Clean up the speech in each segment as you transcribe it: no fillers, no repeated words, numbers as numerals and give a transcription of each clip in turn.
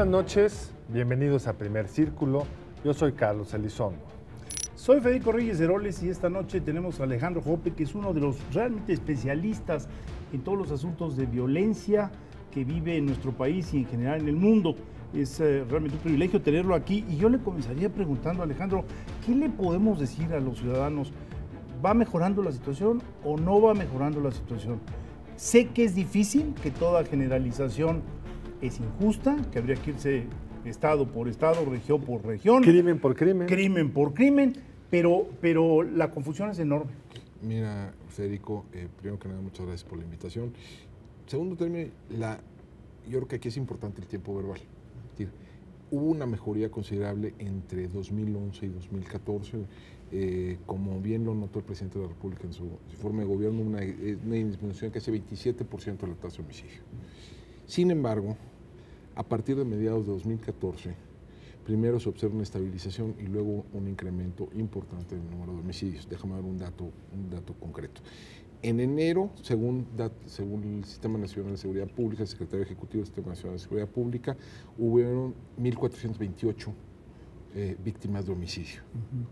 Buenas noches, bienvenidos a Primer Círculo. Yo soy Carlos Elizondo. Soy Federico Reyes Heroles y esta noche tenemos a Alejandro Jope, que es uno de los realmente especialistas en todos los asuntos de violencia que vive en nuestro país y en general en el mundo. Es realmente un privilegio tenerlo aquí y yo le comenzaría preguntando a Alejandro, ¿qué le podemos decir a los ciudadanos? ¿Va mejorando la situación o no va mejorando la situación? Sé que es difícil, que toda generalización es injusta, que habría que irse estado por estado, región por región. Crimen por crimen. Crimen por crimen, pero la confusión es enorme. Mira, Federico, primero que nada, muchas gracias por la invitación. Segundo término, yo creo que aquí es importante el tiempo verbal. Es decir, hubo una mejoría considerable entre 2011 y 2014. Como bien lo notó el presidente de la República en su informe de gobierno, una disminución de casi 27% de la tasa de homicidio. Sin embargo, a partir de mediados de 2014, primero se observa una estabilización y luego un incremento importante del número de homicidios. Déjame dar un dato concreto. En enero, según el Sistema Nacional de Seguridad Pública, el Secretario Ejecutivo del Sistema Nacional de Seguridad Pública, hubieron 1.428 víctimas de homicidio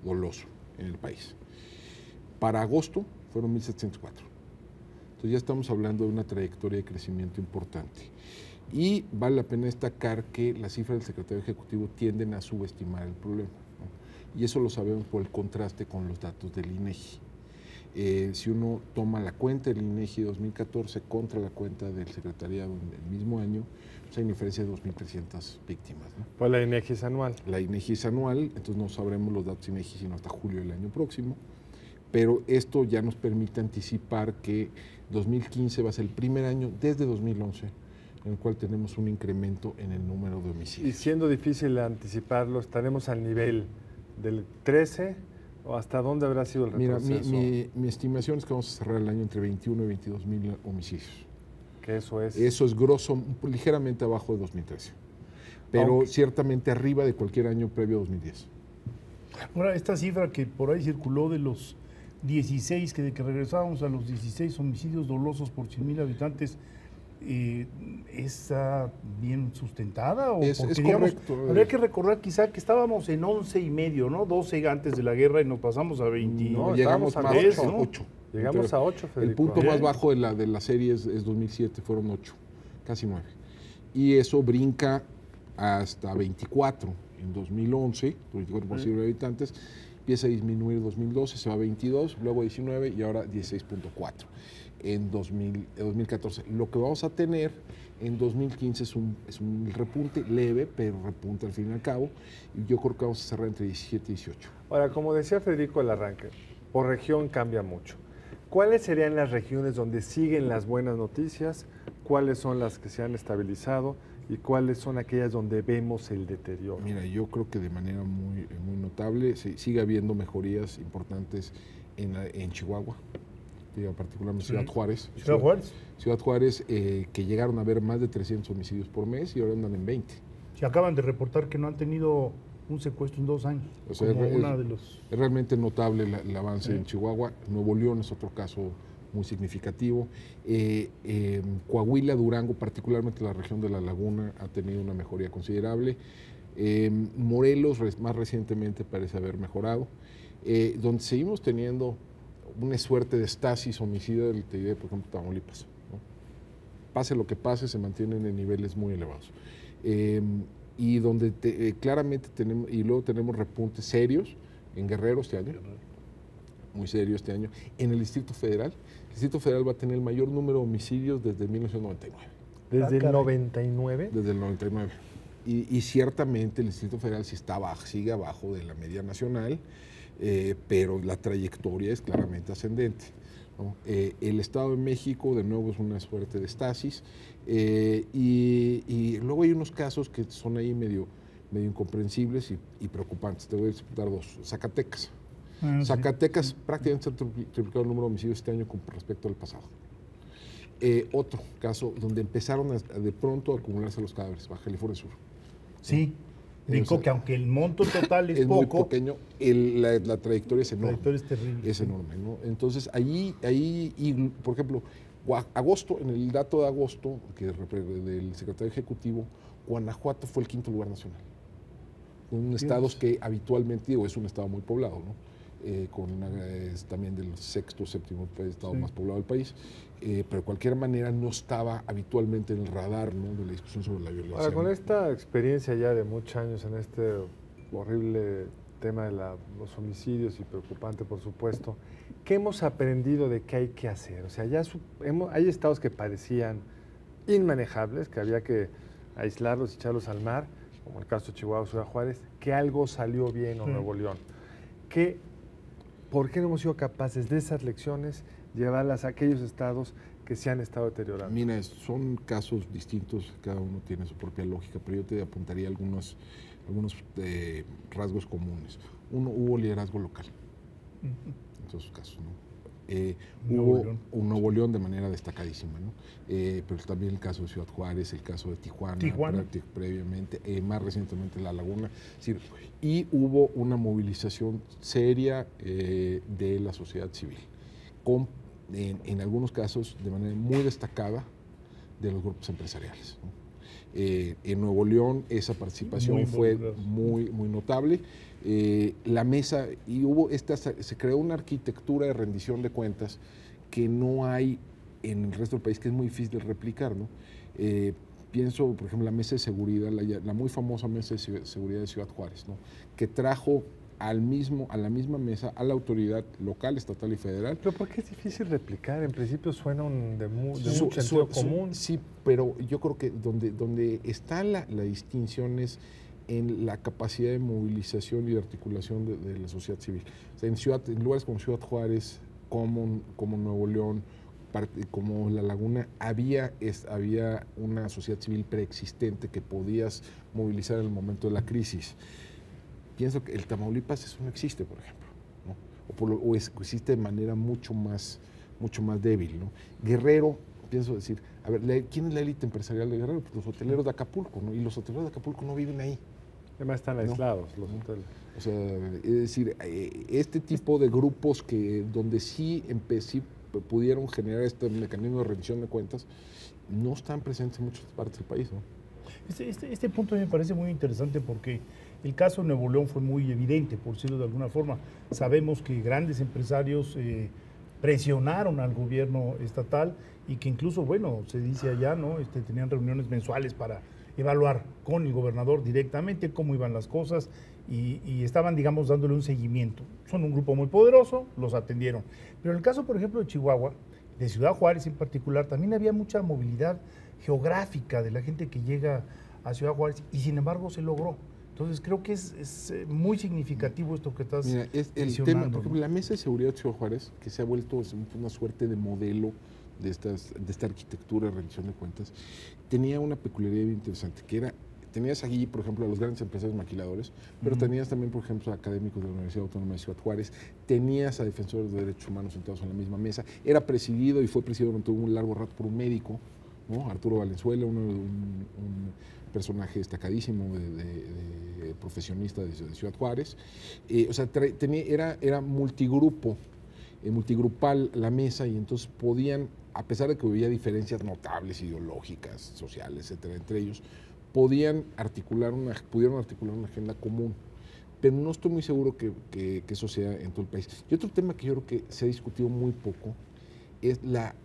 doloso en el país. Para agosto fueron 1.704. Entonces ya estamos hablando de una trayectoria de crecimiento importante. Y vale la pena destacar que las cifras del Secretario Ejecutivo tienden a subestimar el problema, ¿no? Y eso lo sabemos por el contraste con los datos del INEGI. Si uno toma la cuenta del INEGI 2014 contra la cuenta del Secretariado del mismo año, pues hay una diferencia de 2.300 víctimas, ¿no? Pues la INEGI es anual. La INEGI es anual, entonces no sabremos los datos INEGI sino hasta julio del año próximo, pero esto ya nos permite anticipar que 2015 va a ser el primer año desde 2011 en el cual tenemos un incremento en el número de homicidios. Y siendo difícil anticiparlo, ¿estaremos al nivel del 13 o hasta dónde habrá sido el retroceso? Mira, mi estimación es que vamos a cerrar el año entre 21 y 22 mil homicidios. Que eso es... Eso es grosso, ligeramente abajo de 2013, pero ciertamente arriba de cualquier año previo a 2010. Ahora, esta cifra que por ahí circuló de los 16, que de que regresábamos a los 16 homicidios dolosos por 100,000 habitantes, ¿está bien sustentada? ¿O es digamos, correcto. Habría que recordar quizá que estábamos en 11,5, ¿no? 12 antes de la guerra y nos pasamos a 20. No, llegamos a 10, ¿no? 8. Llegamos a 8, Federico. El punto más bajo de la serie es 2007, fueron 8, casi 9. Y eso brinca hasta 24 en 2011, 24 por 100,000 habitantes, empieza a disminuir en 2012, se va a 22, luego a 19 y ahora 16.4 en 2014. Lo que vamos a tener en 2015 es un repunte leve, pero repunte al fin y al cabo, y yo creo que vamos a cerrar entre 17 y 18. Ahora, como decía Federico al arranque, por región cambia mucho. ¿Cuáles serían las regiones donde siguen las buenas noticias? ¿Cuáles son las que se han estabilizado? ¿Y cuáles son aquellas donde vemos el deterioro? Mira, yo creo que de manera muy notable sigue habiendo mejorías importantes en Chihuahua, particularmente Ciudad Juárez. Ciudad Juárez, que llegaron a haber más de 300 homicidios por mes y ahora andan en 20. Se acaban de reportar que no han tenido un secuestro en 2 años. O sea, es realmente notable el avance en Chihuahua. Nuevo León es otro caso muy significativo. Coahuila, Durango, particularmente la región de La Laguna, ha tenido una mejoría considerable. Morelos, más recientemente, parece haber mejorado. Donde seguimos teniendo una suerte de estasis homicida, te diré, por ejemplo, Tamaulipas, ¿no? Pase lo que pase, se mantienen en niveles muy elevados. Y donde claramente tenemos, y luego tenemos repuntes serios en Guerrero este año, muy serio este año. En el Distrito Federal, el Distrito Federal va a tener el mayor número de homicidios desde 1999. ¿Desde el 99? Desde el 99. Y ciertamente el Distrito Federal sigue abajo de la media nacional, pero la trayectoria es claramente ascendente, ¿no? El Estado de México, de nuevo, es una suerte de estasis, y luego hay unos casos que son ahí medio incomprensibles y preocupantes. Te voy a dar 2. Zacatecas. Zacatecas prácticamente se ha triplicado el número de homicidios este año con respecto al pasado. Otro caso donde empezaron de pronto a acumularse los cadáveres, Baja California Sur. Sí, dijo que aunque el monto total es muy poco, pequeño, la trayectoria es enorme. La trayectoria es terrible. Es enorme, ¿no? Entonces, ahí, y, por ejemplo, agosto, en el dato de agosto del secretario ejecutivo, Guanajuato fue el 5º lugar nacional. Un estado que habitualmente, digo, es un estado muy poblado, ¿no? Es también del 6º, 7º estado más poblado del país, pero de cualquier manera no estaba habitualmente en el radar, ¿no?, de la discusión sobre la violencia. Ahora, con esta experiencia ya de muchos años en este horrible tema de los homicidios y preocupante, por supuesto, ¿qué hemos aprendido de qué hay que hacer? O sea, hay estados que parecían inmanejables, que había que aislarlos y echarlos al mar, como el caso de Chihuahua, Ciudad Juárez, que algo salió bien, o Nuevo León. ¿Por qué no hemos sido capaces de esas lecciones llevarlas a aquellos estados que se han estado deteriorando? Mira, son casos distintos, cada uno tiene su propia lógica, pero yo te apuntaría algunos rasgos comunes. Uno, hubo liderazgo local, en todos los casos, ¿no? Hubo un Nuevo León de manera destacadísima, ¿no? Pero también el caso de Ciudad Juárez, el caso de Tijuana. Previamente, más recientemente La Laguna. Es decir, y hubo una movilización seria de la sociedad civil, en algunos casos de manera muy destacada de los grupos empresariales, ¿no? En Nuevo León esa participación fue muy notable. La mesa, y se creó una arquitectura de rendición de cuentas que no hay en el resto del país, que es muy difícil de replicar, ¿no? Pienso, por ejemplo, la mesa de seguridad, la muy famosa mesa de seguridad de Ciudad Juárez, ¿no?, que trajo a la misma mesa a la autoridad local, estatal y federal. ¿Pero por qué es difícil replicar? En principio suena de mucho sentido común. Sí, pero yo creo que donde está la distinción es en la capacidad de movilización y de articulación de la sociedad civil. O sea, en lugares como Ciudad Juárez, como Nuevo León, como La Laguna, había una sociedad civil preexistente que podías movilizar en el momento de la crisis. Pienso que el Tamaulipas eso no existe, por ejemplo, ¿no? O existe de manera mucho más débil, ¿no? Guerrero, pienso decir, a ver, ¿quién es la élite empresarial de Guerrero? Pues los hoteleros de Acapulco, ¿no? Y los hoteleros de Acapulco no viven ahí. Además están aislados los hoteles. O sea, es decir, este tipo de grupos donde sí pudieron generar este mecanismo de rendición de cuentas, no están presentes en muchas partes del país, ¿no? Este punto me parece muy interesante porque el caso de Nuevo León fue muy evidente, por decirlo de alguna forma. Sabemos que grandes empresarios presionaron al gobierno estatal y que incluso, bueno, se dice allá, ¿no?, tenían reuniones mensuales para evaluar con el gobernador directamente cómo iban las cosas y estaban, digamos, dándole un seguimiento. Son un grupo muy poderoso, los atendieron. Pero en el caso, por ejemplo, de Chihuahua, de Ciudad Juárez en particular, también había mucha movilidad geográfica de la gente que llega a Ciudad Juárez y sin embargo se logró. Entonces creo que es muy significativo esto que estás el tema, por ejemplo, la Mesa de Seguridad de Ciudad Juárez, que se ha vuelto una suerte de modelo de esta arquitectura de rendición de cuentas, tenía una peculiaridad bien interesante, que era, tenías allí, por ejemplo, a los grandes empresarios maquiladores, pero tenías también, por ejemplo, a académicos de la Universidad Autónoma de Ciudad Juárez, tenías a defensores de derechos humanos sentados en la misma mesa, era presidido y fue presidido durante un largo rato por un médico, ¿no?, Arturo Valenzuela, un personaje destacadísimo de profesionista de Ciudad Juárez. O sea, era multigrupal la mesa y entonces podían, a pesar de que había diferencias notables, ideológicas, sociales, etcétera, entre ellos, pudieron articular una agenda común. Pero no estoy muy seguro que eso sea en todo el país. Y otro tema que yo creo que se ha discutido muy poco es la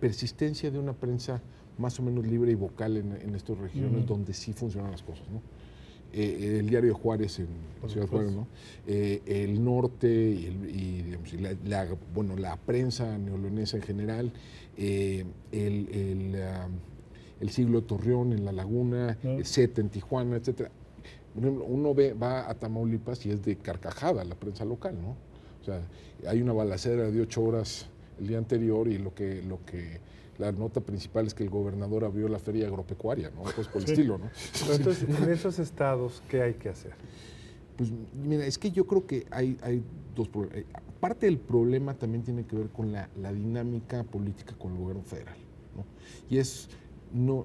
persistencia de una prensa más o menos libre y vocal en estas regiones donde sí funcionan las cosas, ¿no? El diario de Juárez en Ciudad Juárez, ¿no? El norte digamos, la prensa neoleonesa en general, el Siglo de Torreón en La Laguna, el Z en Tijuana, etcétera. Uno va a Tamaulipas y es de carcajada la prensa local, ¿no? O sea, hay una balacera de 8 horas el día anterior y la nota principal es que el gobernador abrió la feria agropecuaria, ¿no? Pues por el estilo, ¿no? Pero entonces, en esos estados, ¿qué hay que hacer? Pues mira, es que yo creo que hay dos problemas. Parte del problema también tiene que ver con la dinámica política con el gobierno federal, ¿no? Y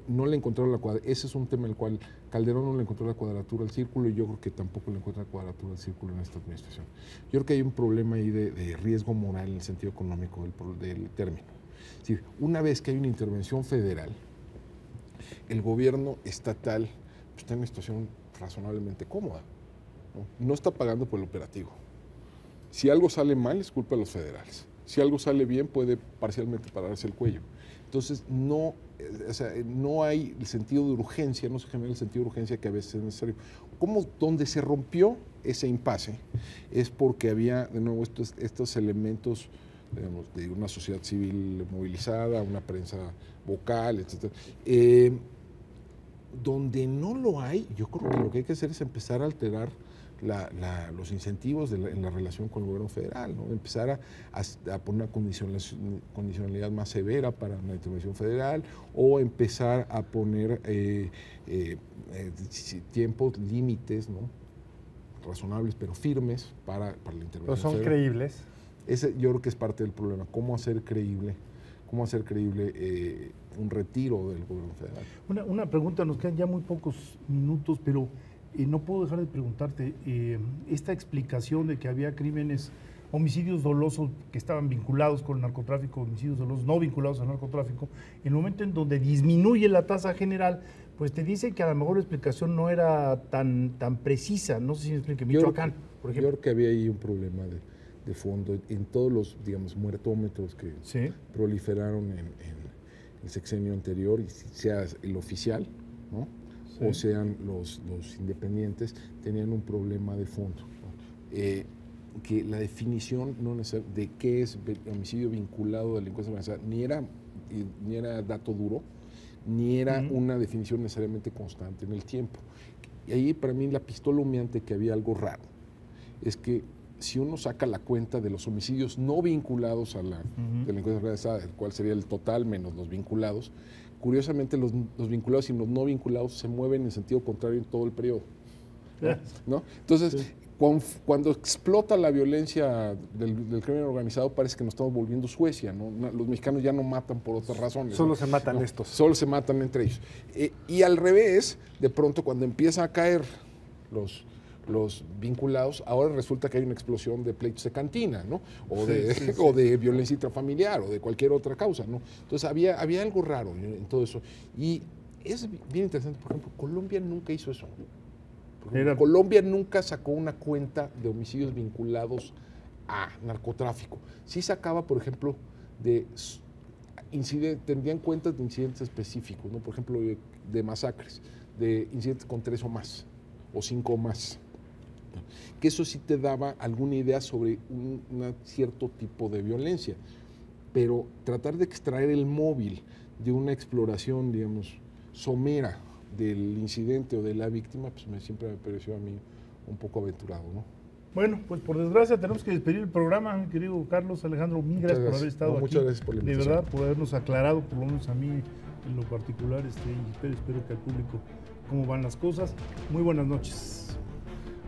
no le encontraron la cuadratura. Ese es un tema en el cual Calderón no le encontró la cuadratura al círculo y yo creo que tampoco le encuentra la cuadratura al círculo en esta administración. Yo creo que hay un problema ahí de riesgo moral en el sentido económico del término. Es decir, una vez que hay una intervención federal, el gobierno estatal pues, está en una situación razonablemente cómoda. No está pagando por el operativo. Si algo sale mal, es culpa de los federales. Si algo sale bien, puede parcialmente pararse el cuello. Entonces, no hay el sentido de urgencia, no se genera el sentido de urgencia que a veces es necesario. Donde se rompió ese impasse es porque había, de nuevo, estos elementos, digamos, de una sociedad civil movilizada, una prensa vocal, etc. Donde no lo hay, yo creo que lo que hay que hacer es empezar a alterar los incentivos en la relación con el gobierno federal, ¿no? Empezar a poner una condicionalidad más severa para la intervención federal o empezar a poner tiempos, límites, ¿no? Razonables pero firmes para la intervención ¿Pero son federal. creíbles? Ese yo creo que es parte del problema, cómo hacer creíble un retiro del gobierno federal. Una pregunta, nos quedan ya muy pocos minutos, pero no puedo dejar de preguntarte, esta explicación de que había homicidios dolosos que estaban vinculados con el narcotráfico, homicidios dolosos no vinculados al narcotráfico, en el momento en donde disminuye la tasa general, pues te dice que a lo mejor la explicación no era tan precisa, no sé si me explique, Michoacán, por ejemplo. Yo creo que había ahí un problema de fondo en todos los, digamos, muertómetros que proliferaron en el sexenio anterior, y sea el oficial, ¿no? Sí. O sean los independientes, tenían un problema de fondo, ¿no? Que la definición no de qué es homicidio vinculado a delincuencia organizada ni era dato duro, ni era una definición necesariamente constante en el tiempo. Y ahí para mí la pistola humeante que había algo raro es que si uno saca la cuenta de los homicidios no vinculados a la delincuencia organizada, el cual sería el total menos los vinculados, curiosamente los vinculados y los no vinculados se mueven en sentido contrario en todo el periodo, ¿no? Entonces, cuando explota la violencia del crimen organizado, parece que nos estamos volviendo Suecia, ¿no? Los mexicanos ya no matan por otras razones. Solo se matan estos. Solo se matan entre ellos. Y al revés, de pronto cuando empiezan a caer los vinculados, ahora resulta que hay una explosión de pleitos de cantina, ¿no? O de violencia intrafamiliar o de cualquier otra causa, ¿no? Entonces había algo raro en todo eso. Y es bien interesante, por ejemplo, Colombia nunca hizo eso. Colombia nunca sacó una cuenta de homicidios vinculados a narcotráfico. Sí sacaba, por ejemplo, tendrían cuentas de incidentes específicos, ¿no? Por ejemplo, de masacres, de incidentes con 3 o más, o 5 o más. Que eso sí te daba alguna idea sobre un cierto tipo de violencia. Pero tratar de extraer el móvil de una exploración, digamos, somera del incidente o de la víctima, pues siempre me pareció a mí un poco aventurado, ¿no? Bueno, pues por desgracia tenemos que despedir el programa, mi querido Carlos Alejandro, mil gracias por haber estado aquí. Muchas gracias por la invitación. De verdad, por habernos aclarado, por lo menos a mí en lo particular, y espero que al público cómo van las cosas. Muy buenas noches.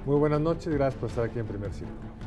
Muy buenas noches, gracias por estar aquí en Primer Círculo.